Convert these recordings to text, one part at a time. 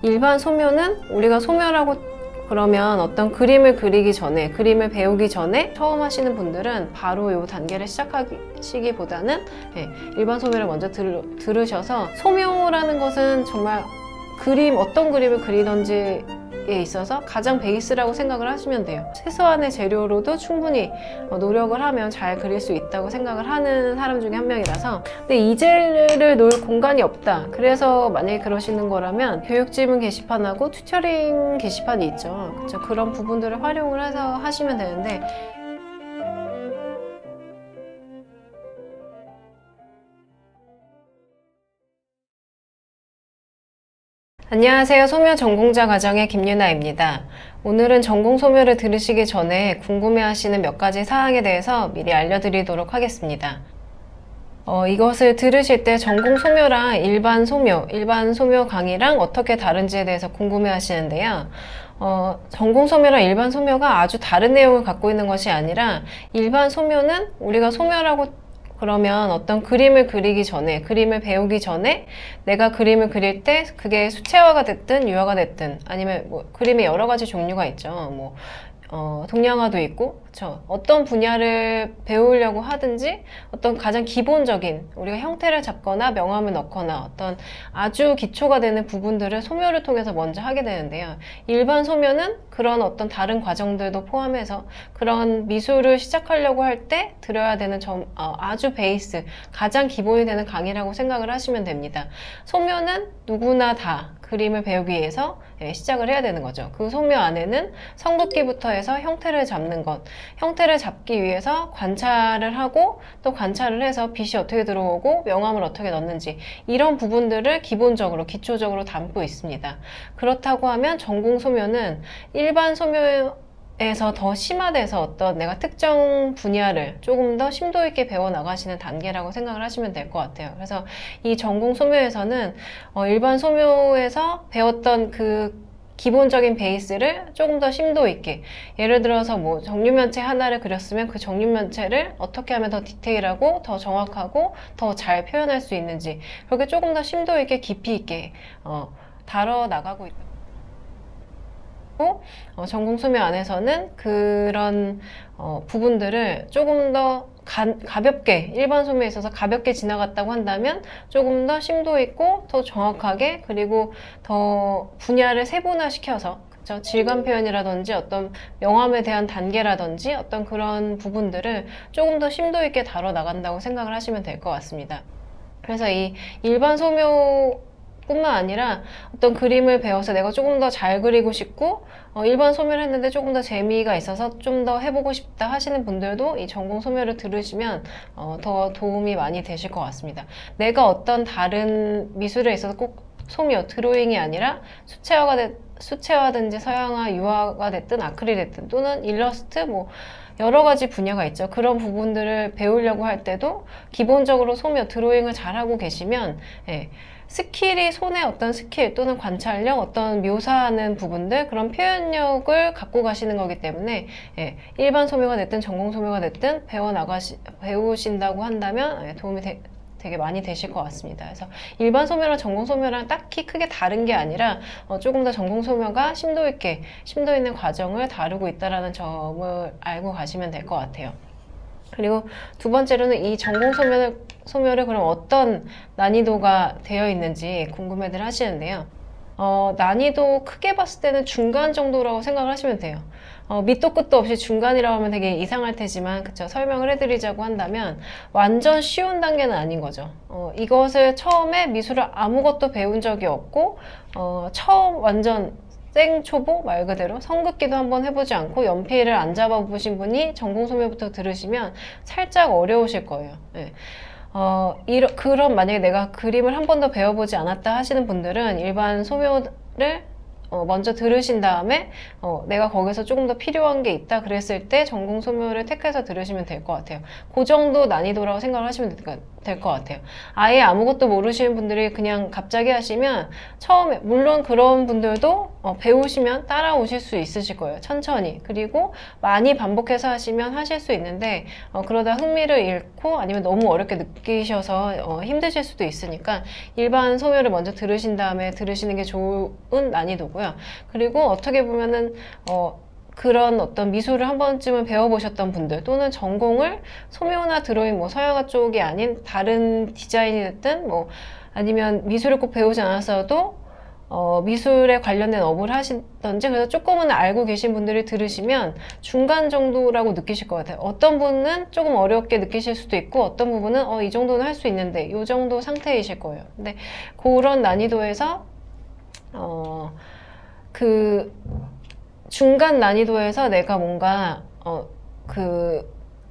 일반 소묘는 우리가 소묘라고 그러면 어떤 그림을 그리기 전에, 그림을 배우기 전에 처음 하시는 분들은 바로 이 단계를 시작하시기보다는 일반 소묘를 먼저 들으셔서, 소묘라는 것은 정말 어떤 그림을 그리던지에 있어서 가장 베이스라고 생각을 하시면 돼요. 최소한의 재료로도 충분히 노력을 하면 잘 그릴 수 있다고 생각을 하는 사람 중에 한 명이라서. 근데 이젤을 놓을 공간이 없다, 그래서 만약에 그러시는 거라면 교육지문 게시판하고 튜터링 게시판이 있죠. 그쵸? 그런 부분들을 활용을 해서 하시면 되는데, 안녕하세요. 소묘 전공자 과정의 김유나입니다. 오늘은 전공 소묘를 들으시기 전에 궁금해하시는 몇 가지 사항에 대해서 미리 알려드리도록 하겠습니다. 이것을 들으실 때 전공 소묘랑 일반 소묘 강의랑 어떻게 다른지에 대해서 궁금해하시는데요. 전공 소묘랑 일반 소묘가 아주 다른 내용을 갖고 있는 것이 아니라, 일반 소묘는 우리가 소묘라고 그러면 어떤 그림을 그리기 전에, 그림을 배우기 전에 내가 그림을 그릴 때 그게 수채화가 됐든 유화가 됐든, 아니면 뭐 그림의 여러 가지 종류가 있죠. 동양화도 있고, 그쵸? 어떤 분야를 배우려고 하든지 어떤 가장 기본적인, 우리가 형태를 잡거나 명암을 넣거나 어떤 아주 기초가 되는 부분들을 소묘를 통해서 먼저 하게 되는데요. 일반 소묘는 그런 어떤 다른 과정들도 포함해서 그런 미술을 시작하려고 할 때 들어야 되는 아주 베이스, 가장 기본이 되는 강의라고 생각을 하시면 됩니다. 소묘는 누구나 다 그림을 배우기 위해서 시작을 해야 되는 거죠. 그 소묘 안에는 성긋기부터 해서 형태를 잡는 것, 형태를 잡기 위해서 관찰을 하고, 또 관찰을 해서 빛이 어떻게 들어오고 명암을 어떻게 넣는지, 이런 부분들을 기본적으로, 기초적으로 담고 있습니다. 그렇다고 하면 전공 소묘는 일반 소묘에서 더 심화돼서 어떤 내가 특정 분야를 조금 더 심도 있게 배워나가시는 단계라고 생각을 하시면 될 것 같아요. 그래서 이 전공 소묘에서는 일반 소묘에서 배웠던 그 기본적인 베이스를 조금 더 심도 있게, 예를 들어서 뭐 정육면체 하나를 그렸으면 그 정육면체를 어떻게 하면 더 디테일하고 더 정확하고 더 잘 표현할 수 있는지, 그렇게 조금 더 심도 있게, 깊이 있게 다뤄 나가고 있다. 전공 소묘 안에서는 그런 부분들을 조금 더 가볍게, 일반 소묘에 있어서 가볍게 지나갔다고 한다면 조금 더 심도 있고 더 정확하게, 그리고 더 분야를 세분화시켜서, 그쵸? 질감 표현이라든지 어떤 명암에 대한 단계라든지 어떤 그런 부분들을 조금 더 심도 있게 다뤄 나간다고 생각을 하시면 될 것 같습니다. 그래서 이 일반 소묘 뿐만 아니라 어떤 그림을 배워서 내가 조금 더 잘 그리고 싶고, 일반 소묘를 했는데 조금 더 재미가 있어서 좀 더 해보고 싶다 하시는 분들도 이 전공 소묘를 들으시면 더 도움이 많이 되실 것 같습니다. 내가 어떤 다른 미술에 있어서 꼭 소묘, 드로잉이 아니라 수채화든지 서양화, 유화가 됐든 아크릴 됐든, 또는 일러스트, 뭐 여러 가지 분야가 있죠. 그런 부분들을 배우려고 할 때도 기본적으로 소묘, 드로잉을 잘하고 계시면 스킬이, 손의 어떤 스킬 또는 관찰력, 어떤 묘사하는 부분들, 그런 표현력을 갖고 가시는 거기 때문에 일반 소묘가 됐든 전공 소묘가 됐든 배우신다고 한다면 도움이 되게 많이 되실 것 같습니다. 그래서 일반 소묘랑 전공 소묘랑 딱히 크게 다른 게 아니라 조금 더 전공 소묘가 심도 있게, 심도 있는 과정을 다루고 있다는 점을 알고 가시면 될 것 같아요. 그리고 두 번째로는 이 전공 소묘를 그럼 어떤 난이도가 되어 있는지 궁금해들 하시는데요. 난이도 크게 봤을 때는 중간 정도라고 생각을 하시면 돼요. 밑도 끝도 없이 중간이라고 하면 되게 이상할 테지만, 그쵸? 설명을 해드리자고 한다면 완전 쉬운 단계는 아닌 거죠. 이것을 처음에 미술을 아무것도 배운 적이 없고, 처음 완전 생초보, 말 그대로 성긋기도 한번 해보지 않고 연필을 안 잡아보신 분이 전공 소묘부터 들으시면 살짝 어려우실 거예요. 그럼 만약에 내가 그림을 한 번도 배워보지 않았다 하시는 분들은 일반 소묘를 먼저 들으신 다음에 내가 거기서 조금 더 필요한 게 있다 그랬을 때 전공 소묘를 택해서 들으시면 될 것 같아요. 그 정도 난이도라고 생각을 하시면 될 것 같아요. 아예 아무것도 모르시는 분들이 그냥 갑자기 하시면 처음에 물론 그런 분들도 배우시면 따라오실 수 있으실 거예요. 천천히. 그리고 많이 반복해서 하시면 하실 수 있는데 그러다 흥미를 잃고 아니면 너무 어렵게 느끼셔서 힘드실 수도 있으니까 일반 소묘를 먼저 들으신 다음에 들으시는 게 좋은 난이도고요. 그리고 어떻게 보면은 그런 어떤 미술을 한 번쯤은 배워보셨던 분들 또는 전공을 소묘나 드로잉, 뭐 서양화 쪽이 아닌 다른 디자인이 됐든 뭐 아니면 미술을 꼭 배우지 않았어도 미술에 관련된 업을 하시던지 그래서 조금은 알고 계신 분들이 들으시면 중간 정도라고 느끼실 것 같아요. 어떤 분은 조금 어렵게 느끼실 수도 있고 어떤 부분은 이 정도는 할 수 있는데 이 정도 상태이실 거예요. 근데 그런 난이도에서 그 중간 난이도에서 내가 뭔가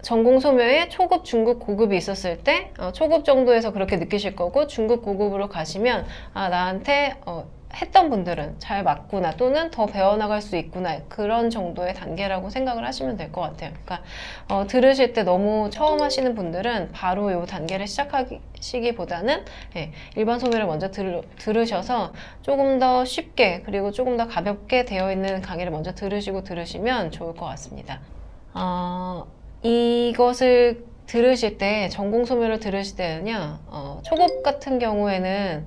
전공 소묘에 초급, 중급, 고급이 있었을 때 초급 정도에서 그렇게 느끼실 거고 중급, 고급으로 가시면 나한테 했던 분들은 잘 맞구나 또는 더 배워나갈 수 있구나 그런 정도의 단계라고 생각을 하시면 될 것 같아요. 그러니까 들으실 때 너무 처음 하시는 분들은 바로 이 단계를 시작하시기보다는 일반 소묘를 먼저 들으셔서 조금 더 쉽게 그리고 조금 더 가볍게 되어 있는 강의를 먼저 들으시면 좋을 것 같습니다. 이것을 들으실 때 전공 소묘를 들으실 때는요 초급 같은 경우에는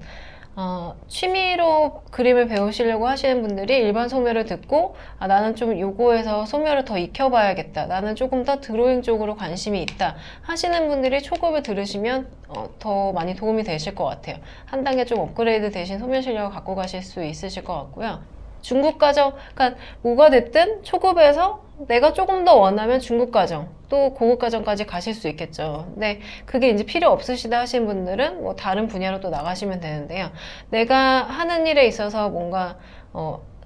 취미로 그림을 배우시려고 하시는 분들이 일반 소묘를 듣고 나는 좀 요거에서 소묘를 더 익혀봐야겠다 나는 조금 더 드로잉 쪽으로 관심이 있다 하시는 분들이 초급을 들으시면 더 많이 도움이 되실 것 같아요. 한 단계 좀 업그레이드 되신 소묘 실력을 갖고 가실 수 있으실 것 같고요. 중급 과정, 그러니까 뭐가 됐든 초급에서 내가 조금 더 원하면 중급 과정 또 고급 과정까지 가실 수 있겠죠. 근데 그게 이제 필요 없으시다 하신 분들은 뭐 다른 분야로 또 나가시면 되는데요. 내가 하는 일에 있어서 뭔가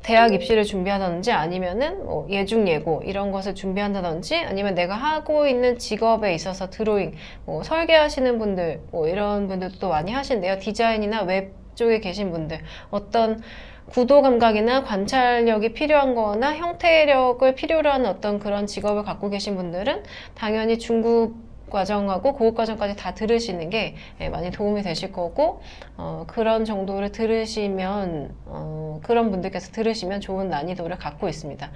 대학 입시를 준비하든지 아니면은 뭐 예중 예고 이런 것을 준비한다든지 아니면 내가 하고 있는 직업에 있어서 드로잉, 뭐 설계하시는 분들 뭐 이런 분들도 많이 하시는데요. 디자인이나 웹 쪽에 계신 분들 어떤 구도 감각이나 관찰력이 필요한 거나 형태력을 필요로 하는 어떤 그런 직업을 갖고 계신 분들은 당연히 중급 과정하고 고급 과정까지 다 들으시는 게 많이 도움이 되실 거고 그런 정도를 들으시면 그런 분들께서 들으시면 좋은 난이도를 갖고 있습니다.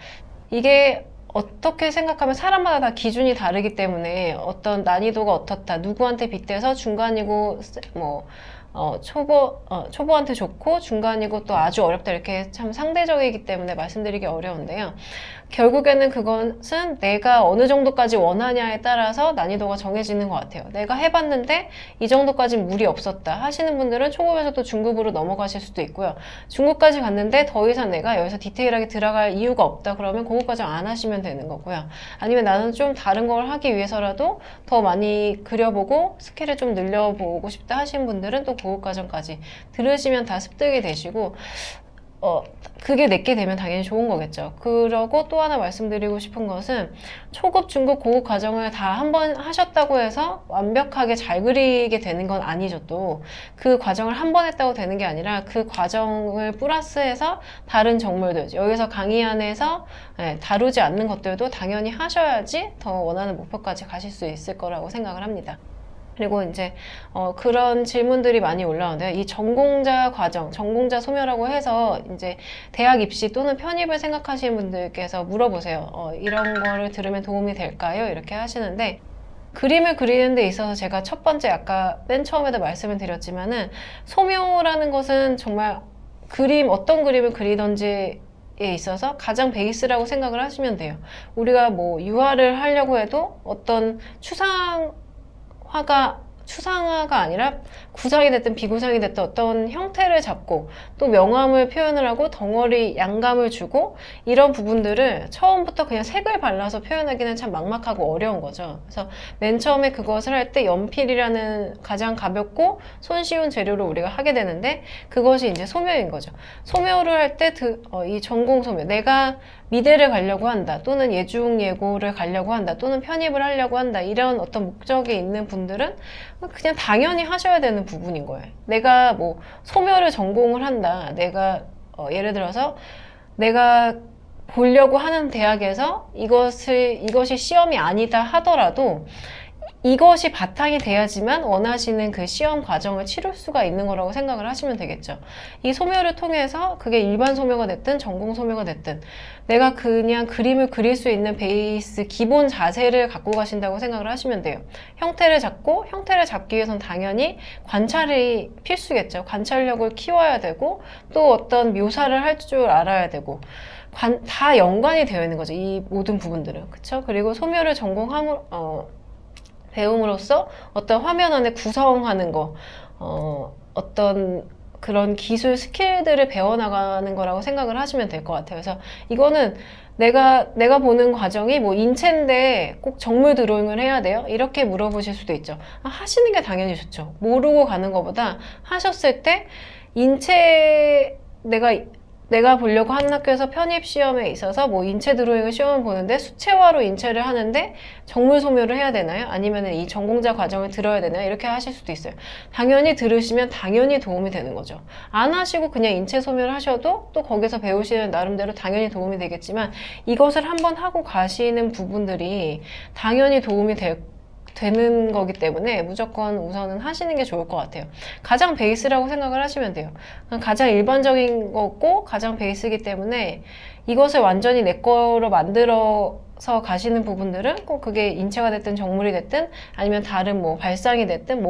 이게 어떻게 생각하면 사람마다 다 기준이 다르기 때문에 어떤 난이도가 어떻다 누구한테 빗대서 중간이고 뭐 초보한테 좋고 중간이고 또 아주 어렵다 이렇게 참 상대적이기 때문에 말씀드리기 어려운데요. 결국에는 그것은 내가 어느 정도까지 원하냐에 따라서 난이도가 정해지는 것 같아요. 내가 해봤는데 이 정도까지는 무리 없었다 하시는 분들은 초급에서 또 중급으로 넘어가실 수도 있고요. 중급까지 갔는데 더 이상 내가 여기서 디테일하게 들어갈 이유가 없다 그러면 고급 과정 안 하시면 되는 거고요. 아니면 나는 좀 다른 걸 하기 위해서라도 더 많이 그려보고 스킬을 좀 늘려보고 싶다 하시는 분들은 또 고급 과정까지 들으시면 다 습득이 되시고 그게 내게 되면 당연히 좋은 거겠죠. 그러고 또 하나 말씀드리고 싶은 것은 초급, 중급, 고급 과정을 다 한 번 하셨다고 해서 완벽하게 잘 그리게 되는 건 아니죠. 또 그 과정을 한 번 했다고 되는 게 아니라 그 과정을 플러스해서 다른 정보들 여기서 강의 안에서 다루지 않는 것들도 당연히 하셔야지 더 원하는 목표까지 가실 수 있을 거라고 생각을 합니다. 그리고 이제 그런 질문들이 많이 올라오는데요. 이 전공자 과정, 전공자 소묘라고 해서 이제 대학 입시 또는 편입을 생각하시는 분들께서 물어보세요. 이런 거를 들으면 도움이 될까요? 이렇게 하시는데 그림을 그리는 데 있어서 제가 첫 번째 아까 맨 처음에도 말씀을 드렸지만은 소묘라는 것은 정말 어떤 그림을 그리던지 에 있어서 가장 베이스라고 생각을 하시면 돼요. 우리가 뭐 유화를 하려고 해도 어떤 추상화가 아니라 구상이 됐든 비구상이 됐든 어떤 형태를 잡고 또 명암을 표현을 하고 덩어리 양감을 주고 이런 부분들을 처음부터 그냥 색을 발라서 표현하기는 참 막막하고 어려운 거죠. 그래서 맨 처음에 그것을 할 때 연필이라는 가장 가볍고 손쉬운 재료로 우리가 하게 되는데 그것이 이제 소묘인 거죠. 소묘를 할 때 이 전공 소묘, 내가 미대를 가려고 한다 또는 예중 예고를 가려고 한다 또는 편입을 하려고 한다 이런 어떤 목적이 있는 분들은 그냥 당연히 하셔야 되는 부분인 거예요. 내가 뭐 소묘를 전공을 한다, 내가 예를 들어서 내가 보려고 하는 대학에서 이것이 시험이 아니다 하더라도 이것이 바탕이 돼야지만 원하시는 그 시험 과정을 치룰 수가 있는 거라고 생각을 하시면 되겠죠. 이 소묘를 통해서 그게 일반 소묘가 됐든 전공 소묘가 됐든 내가 그냥 그림을 그릴 수 있는 베이스 기본 자세를 갖고 가신다고 생각을 하시면 돼요. 형태를 잡기 위해서는 당연히 관찰이 필수겠죠. 관찰력을 키워야 되고 또 어떤 묘사를 할 줄 알아야 되고 다 연관이 되어 있는 거죠. 이 모든 부분들은. 그쵸? 그리고 소묘를 배움으로써 어떤 화면 안에 구성하는 거, 어떤 그런 기술 스킬들을 배워나가는 거라고 생각을 하시면 될 것 같아요. 그래서 이거는 내가 보는 과정이 뭐 인체인데 꼭 정물 드로잉을 해야 돼요? 이렇게 물어보실 수도 있죠. 하시는 게 당연히 좋죠. 모르고 가는 것보다 하셨을 때 인체 내가 보려고 하는 학교에서 편입 시험에 있어서 뭐 인체 드로잉을 시험을 보는데 수채화로 인체를 하는데 정물 소묘를 해야 되나요? 아니면 이 전공자 과정을 들어야 되나요? 이렇게 하실 수도 있어요. 당연히 들으시면 당연히 도움이 되는 거죠. 안 하시고 그냥 인체 소묘를 하셔도 또 거기서 배우시는 나름대로 당연히 도움이 되겠지만 이것을 한번 하고 가시는 부분들이 당연히 도움이 되는 거기 때문에 무조건 우선은 하시는 게 좋을 것 같아요. 가장 베이스라고 생각을 하시면 돼요. 가장 일반적인 거고 가장 베이스이기 때문에 이것을 완전히 내 거로 만들어서 가시는 부분들은 꼭 그게 인체가 됐든 정물이 됐든 아니면 다른 뭐 발상이 됐든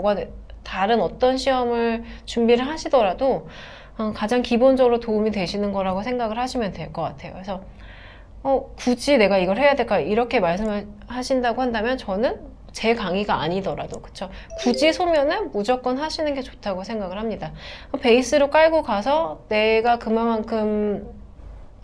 다른 어떤 시험을 준비를 하시더라도 가장 기본적으로 도움이 되시는 거라고 생각을 하시면 될 것 같아요. 그래서 굳이 내가 이걸 해야 될까 이렇게 말씀을 하신다고 한다면 저는 제 강의가 아니더라도 그쵸 굳이 소면은 무조건 하시는 게 좋다고 생각을 합니다. 베이스로 깔고 가서 내가 그만큼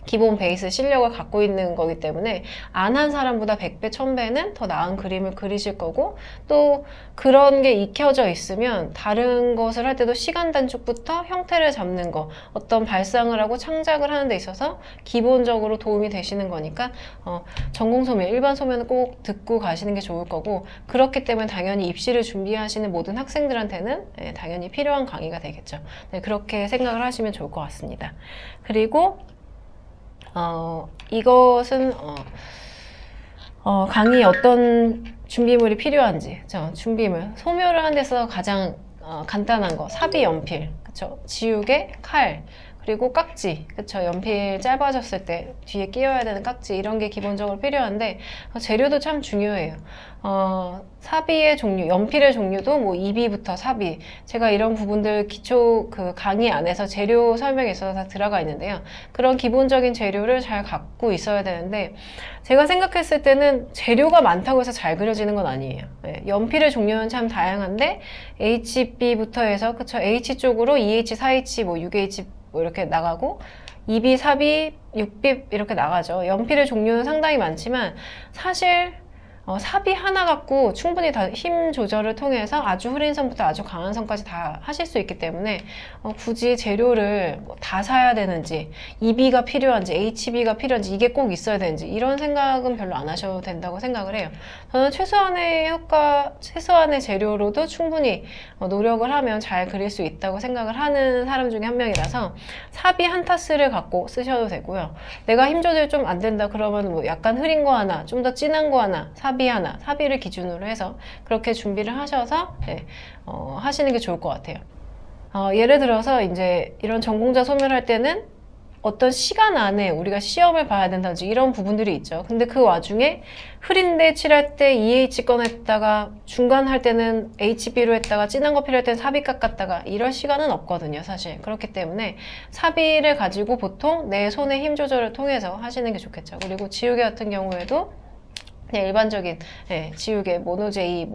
기본 베이스 실력을 갖고 있는 거기 때문에 안 한 사람보다 100배, 1000배는 더 나은 그림을 그리실 거고 또 그런 게 익혀져 있으면 다른 것을 할 때도 시간 단축부터 형태를 잡는 거 어떤 발상을 하고 창작을 하는 데 있어서 기본적으로 도움이 되시는 거니까 전공 소묘, 일반 소묘는 꼭 듣고 가시는 게 좋을 거고 그렇기 때문에 당연히 입시를 준비하시는 모든 학생들한테는 당연히 필요한 강의가 되겠죠. 네, 그렇게 생각을 하시면 좋을 것 같습니다. 그리고 이것은 강의 어떤 준비물이 필요한지 준비물 소묘를 하는 데서 가장 간단한 거 사비 연필 그쵸 지우개 칼 그리고 깍지 그쵸 연필 짧아졌을 때 뒤에 끼워야 되는 깍지 이런 게 기본적으로 필요한데 재료도 참 중요해요. 사비의 종류, 연필의 종류도 뭐 2비부터 4비 제가 이런 부분들 기초 그 강의 안에서 재료 설명에 있어서 다 들어가 있는데요. 그런 기본적인 재료를 잘 갖고 있어야 되는데 제가 생각했을 때는 재료가 많다고 해서 잘 그려지는 건 아니에요. 네, 연필의 종류는 참 다양한데 HB부터 해서 그쵸 H 쪽으로 2H, 4H, 뭐 6H 뭐 이렇게 나가고 2B, 4B, 6B 이렇게 나가죠. 연필의 종류는 상당히 많지만 사실 사비 하나 갖고 충분히 다 힘 조절을 통해서 아주 흐린 선부터 아주 강한 선까지 다 하실 수 있기 때문에 굳이 재료를 다 사야 되는지 2B가 필요한지 HB가 필요한지 이게 꼭 있어야 되는지 이런 생각은 별로 안 하셔도 된다고 생각을 해요. 저는 최소한의 재료로도 충분히 노력을 하면 잘 그릴 수 있다고 생각을 하는 사람 중에 한 명이라서 사비 한 타스를 갖고 쓰셔도 되고요. 내가 힘 조절이 좀 안 된다 그러면 뭐 약간 흐린 거 하나 좀 더 진한 거 하나 사비 하나, 사비를 기준으로 해서 그렇게 준비를 하셔서 하시는 게 좋을 것 같아요. 예를 들어서 이제 이런 전공자 소멸을 할 때는 어떤 시간 안에 우리가 시험을 봐야 된다든지 이런 부분들이 있죠. 근데 그 와중에 흐린데 칠할 때 EH 꺼냈다가 중간 할 때는 HB로 했다가 진한 거 필요할 때는 사비 깎았다가 이럴 시간은 없거든요, 사실. 그렇기 때문에 사비를 가지고 보통 내 손의 힘 조절을 통해서 하시는 게 좋겠죠. 그리고 지우개 같은 경우에도 일반적인 지우개, 모노제이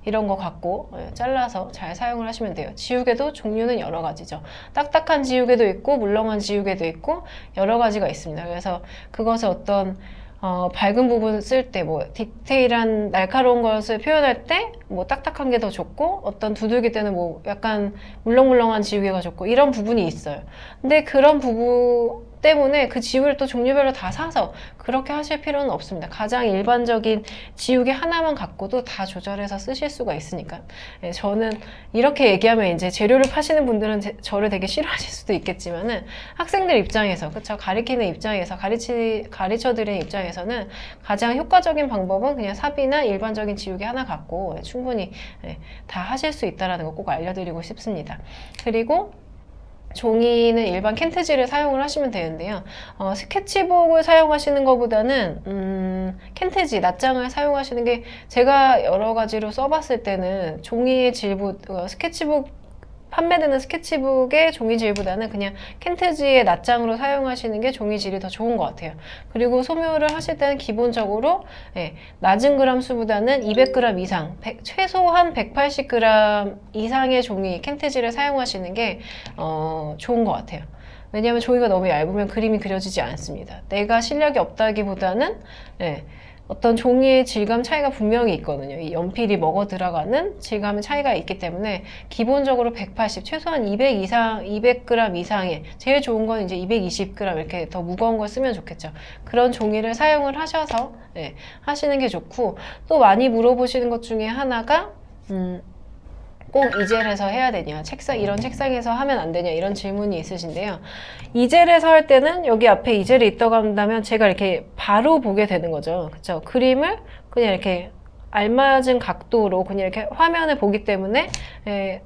이런 거 갖고 잘라서 잘 사용을 하시면 돼요. 지우개도 종류는 여러 가지죠. 딱딱한 지우개도 있고 물렁한 지우개도 있고 여러 가지가 있습니다. 그래서 그것을 어떤 밝은 부분 쓸 때 디테일한 날카로운 것을 표현할 때 딱딱한 게 더 좋고 어떤 두들길 때는 약간 물렁물렁한 지우개가 좋고 이런 부분이 있어요. 근데 그런 부분 때문에 그 지우개를 또 종류별로 다 사서 그렇게 하실 필요는 없습니다. 가장 일반적인 지우개 하나만 갖고도 다 조절해서 쓰실 수가 있으니까. 예, 저는 이렇게 얘기하면 이제 재료를 파시는 분들은 저를 되게 싫어하실 수도 있겠지만은 학생들 입장에서, 그쵸? 가리키는 입장에서, 가르쳐드리는 입장에서는 가장 효과적인 방법은 그냥 삽이나 일반적인 지우개 하나 갖고 충분히 다 하실 수 있다는 거 꼭 알려드리고 싶습니다. 그리고 종이는 일반 캔트지를 사용을 하시면 되는데요. 스케치북을 사용하시는 것보다는 캔트지, 낱장을 사용하시는 게, 제가 여러 가지로 써봤을 때는 종이의 질보, 스케치북 판매되는 스케치북의 종이질보다는 그냥 캔트지의 낱장으로 사용하시는 게 종이질이 더 좋은 것 같아요. 그리고 소묘를 하실 때는 기본적으로 낮은 그램 수보다는 200g 이상, 최소한 180g 이상의 종이 캔트지를 사용하시는 게 좋은 것 같아요. 왜냐하면 종이가 너무 얇으면 그림이 그려지지 않습니다. 내가 실력이 없다기보다는 어떤 종이의 질감 차이가 분명히 있거든요. 이 연필이 먹어 들어가는 질감의 차이가 있기 때문에 기본적으로 180, 최소한 200 이상, 200g 이상의, 제일 좋은 건 이제 220g 이렇게 더 무거운 걸 쓰면 좋겠죠. 그런 종이를 사용을 하셔서 하시는 게 좋고, 또 많이 물어보시는 것 중에 하나가 꼭 이젤에서 해야 되냐, 이런 책상에서 하면 안 되냐, 이런 질문이 있으신데요. 이젤에서 할 때는 여기 앞에 이젤이 있다고 한다면 제가 이렇게 바로 보게 되는 거죠. 그쵸? 그림을 그냥 이렇게 알맞은 각도로 그냥 이렇게 화면을 보기 때문에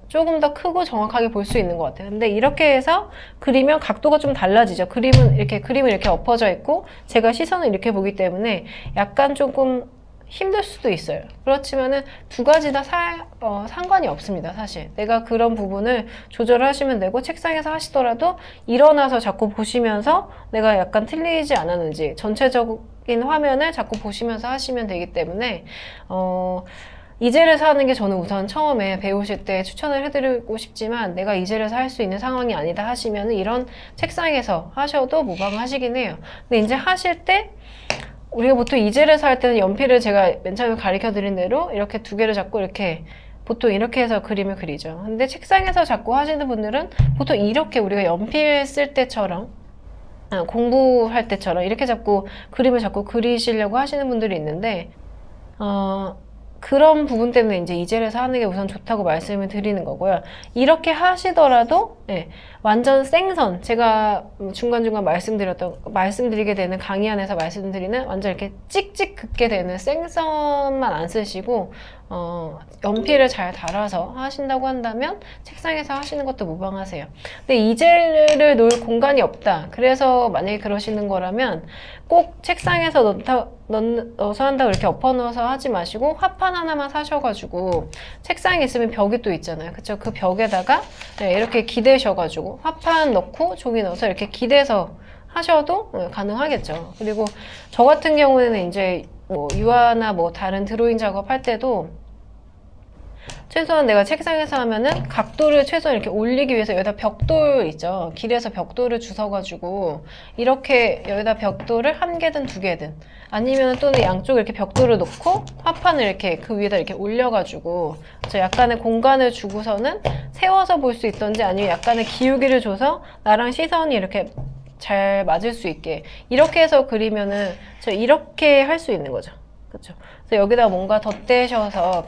조금 더 크고 정확하게 볼 수 있는 것 같아요. 근데 이렇게 해서 그리면 각도가 좀 달라지죠. 그림은 이렇게 엎어져 있고 제가 시선을 이렇게 보기 때문에 약간 조금 힘들 수도 있어요. 그렇지만은 두 가지 다 상관이 없습니다. 사실 내가 그런 부분을 조절하시면 되고, 책상에서 하시더라도 일어나서 자꾸 보시면서 내가 약간 틀리지 않았는지 전체적인 화면을 자꾸 보시면서 하시면 되기 때문에 이젤에서 하는 게 저는 우선 처음에 배우실 때 추천을 해드리고 싶지만, 내가 이젤에서 할 수 있는 상황이 아니다 하시면 이런 책상에서 하셔도 무방하시긴 해요. 근데 이제 하실 때 우리가 보통 이젤에서 할 때는 연필을 제가 맨 처음에 가르쳐 드린 대로 이렇게 두 개를 잡고 이렇게 보통 이렇게 해서 그림을 그리죠. 근데 책상에서 자꾸 하시는 분들은 보통 이렇게 우리가 연필 쓸 때처럼, 공부할 때처럼 이렇게 잡고 그림을 자꾸 그리시려고 하시는 분들이 있는데, 그런 부분 때문에 이제 이젤에서 하는 게 우선 좋다고 말씀을 드리는 거고요. 이렇게 하시더라도 완전 생선, 제가 중간중간 말씀드리게 되는 강의 안에서 말씀드리는 완전 이렇게 찍찍 긋게 되는 생선만 안 쓰시고 연필을 잘 달아서 하신다고 한다면 책상에서 하시는 것도 무방하세요. 근데 이젤을 놓을 공간이 없다, 그래서 만약에 그러시는 거라면 꼭 책상에서 넣어서 한다고 이렇게 엎어 넣어서 하지 마시고 화판 하나만 사셔가지고, 책상에 있으면 벽이 또 있잖아요. 그쵸? 그 벽에다가 이렇게 기대셔가지고 화판 넣고 종이 넣어서 이렇게 기대서 하셔도 가능하겠죠. 그리고 저 같은 경우에는 이제 뭐 유화나 뭐 다른 드로잉 작업할 때도 최소한 내가 책상에서 하면은 각도를 최소한 이렇게 올리기 위해서 여기다 벽돌 있죠. 길에서 벽돌을 주워가지고 이렇게 여기다 벽돌을 한 개든 두 개든, 아니면 또는 양쪽에 이렇게 벽돌을 놓고 화판을 이렇게 그 위에다 이렇게 올려가지고 저 약간의 공간을 주고서는 세워서 볼 수 있던지, 아니면 약간의 기울기를 줘서 나랑 시선이 이렇게 잘 맞을 수 있게 이렇게 해서 그리면은 저 이렇게 할 수 있는 거죠. 그렇죠? 그래서 여기다 뭔가 덧대셔서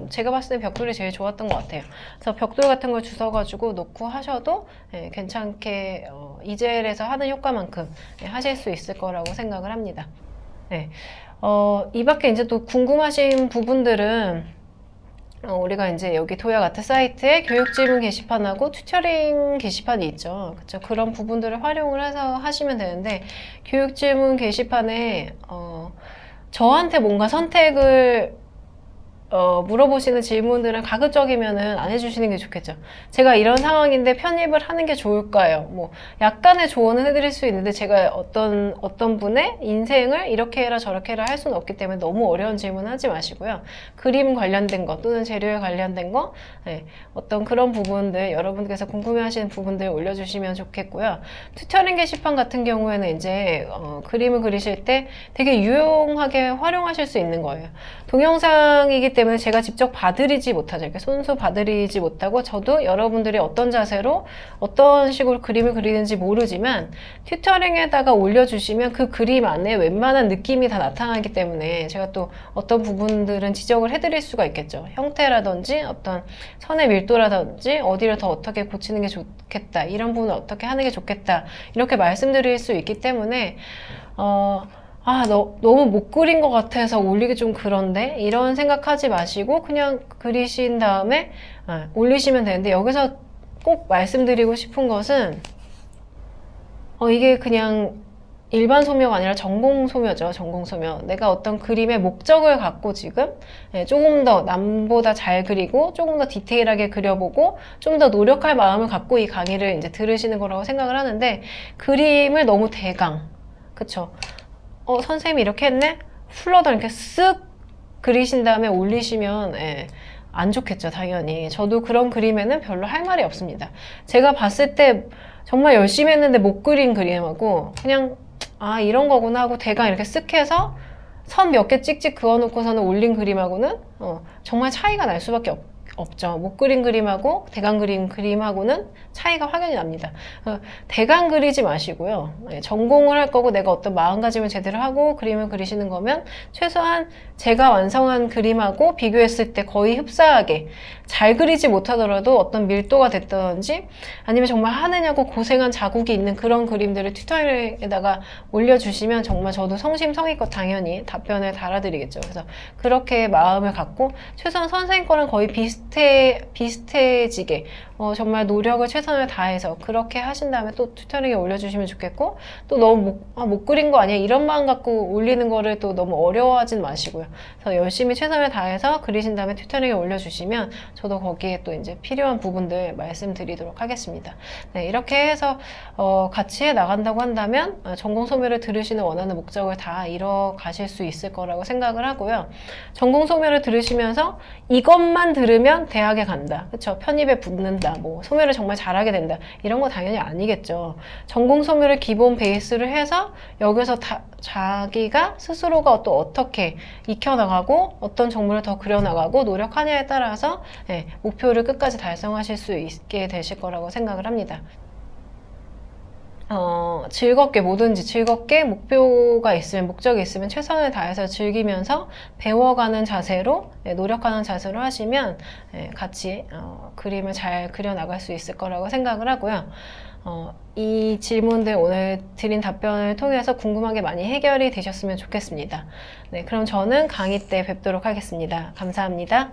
제가 봤을 때 벽돌이 제일 좋았던 것 같아요. 그래서 벽돌 같은 걸 주워가지고 놓고 하셔도 괜찮게 이젤에서 하는 효과만큼 하실 수 있을 거라고 생각을 합니다. 이 밖에 이제 또 궁금하신 부분들은 우리가 이제 여기 도약 아트 사이트에 교육 질문 게시판하고 튜터링 게시판이 있죠. 그쵸? 그런 부분들을 활용을 해서 하시면 되는데, 교육 질문 게시판에 저한테 뭔가 선택을 물어보시는 질문들은 가급적이면은 안 해주시는 게 좋겠죠. 제가 이런 상황인데 편입을 하는 게 좋을까요? 뭐 약간의 조언은 해드릴 수 있는데, 제가 어떤 분의 인생을 이렇게 해라 저렇게 해라 할 수는 없기 때문에 너무 어려운 질문 하지 마시고요. 그림 관련된 거 또는 재료에 관련된 거, 어떤 그런 부분들, 여러분께서 궁금해하시는 부분들 올려주시면 좋겠고요. 튜터링 게시판 같은 경우에는 이제 그림을 그리실 때 되게 유용하게 활용하실 수 있는 거예요. 동영상이기 때문에 제가 직접 봐드리지 못하죠. 이렇게 손수 봐드리지 못하고 저도 여러분들이 어떤 자세로 어떤 식으로 그림을 그리는지 모르지만 튜터링에다가 올려주시면 그 그림 안에 웬만한 느낌이 다 나타나기 때문에 제가 또 어떤 부분들은 지적을 해드릴 수가 있겠죠. 형태라든지 어떤 선의 밀도라든지 어디를 더 어떻게 고치는 게 좋겠다, 이런 부분은 어떻게 하는 게 좋겠다, 이렇게 말씀드릴 수 있기 때문에 너무 못 그린 것 같아서 올리기 좀 그런데, 이런 생각하지 마시고 그냥 그리신 다음에 올리시면 되는데, 여기서 꼭 말씀드리고 싶은 것은 이게 그냥 일반 소묘가 아니라 전공 소묘죠. 전공 소묘. 내가 어떤 그림의 목적을 갖고 지금 조금 더 남보다 잘 그리고 조금 더 디테일하게 그려보고 좀 더 노력할 마음을 갖고 이 강의를 이제 들으시는 거라고 생각을 하는데, 그림을 너무 대강, 그쵸? 선생님이 이렇게 했네? 풀러다 이렇게 쓱 그리신 다음에 올리시면 안 좋겠죠, 당연히. 저도 그런 그림에는 별로 할 말이 없습니다. 제가 봤을 때 정말 열심히 했는데 못 그린 그림하고 그냥 이런 거구나 하고 대강 이렇게 쓱 해서 선 몇 개 찍찍 그어놓고서는 올린 그림하고는 정말 차이가 날 수밖에 없죠. 못 그린 그림하고 대강 그린 그림하고는 차이가 확연히 납니다. 대강 그리지 마시고요. 전공을 할 거고 내가 어떤 마음가짐을 제대로 하고 그림을 그리시는 거면 최소한 제가 완성한 그림하고 비교했을 때 거의 흡사하게, 잘 그리지 못하더라도 어떤 밀도가 됐다든지 아니면 정말 하느냐고 고생한 자국이 있는 그런 그림들을 튜토리얼에다가 올려주시면 정말 저도 성심성의껏 당연히 답변을 달아드리겠죠. 그래서 그렇게 마음을 갖고 최소한 선생님 거랑 거의 비슷해지게 정말 노력을 최선을 다해서 그렇게 하신 다음에 또 튜토링에 올려주시면 좋겠고, 또 너무 못 그린 거 아니야 이런 마음 갖고 올리는 거를 또 너무 어려워하진 마시고요. 그래서 열심히 최선을 다해서 그리신 다음에 튜토링에 올려주시면 저도 거기에 또 이제 필요한 부분들 말씀드리도록 하겠습니다. 네, 이렇게 해서 같이 해 나간다고 한다면 전공 소묘를 들으시는 원하는 목적을 다 이뤄 가실 수 있을 거라고 생각을 하고요. 전공 소묘를 들으시면서 이것만 들으면 대학에 간다, 그쵸? 편입에 붙는다, 뭐 소묘를 정말 잘하게 된다, 이런 거 당연히 아니겠죠. 전공 소묘를 기본 베이스를 해서 여기서 자기가 스스로가 또 어떻게 익혀나가고 어떤 정보를 더 그려나가고 노력하냐에 따라서 목표를 끝까지 달성하실 수 있게 되실 거라고 생각을 합니다. 즐겁게, 뭐든지 즐겁게 목표가 있으면, 목적이 있으면 최선을 다해서 즐기면서 배워가는 자세로, 노력하는 자세로 하시면 같이 그림을 잘 그려나갈 수 있을 거라고 생각을 하고요. 이 질문들 오늘 드린 답변을 통해서 궁금한 게 많이 해결이 되셨으면 좋겠습니다. 네, 그럼 저는 강의 때 뵙도록 하겠습니다. 감사합니다.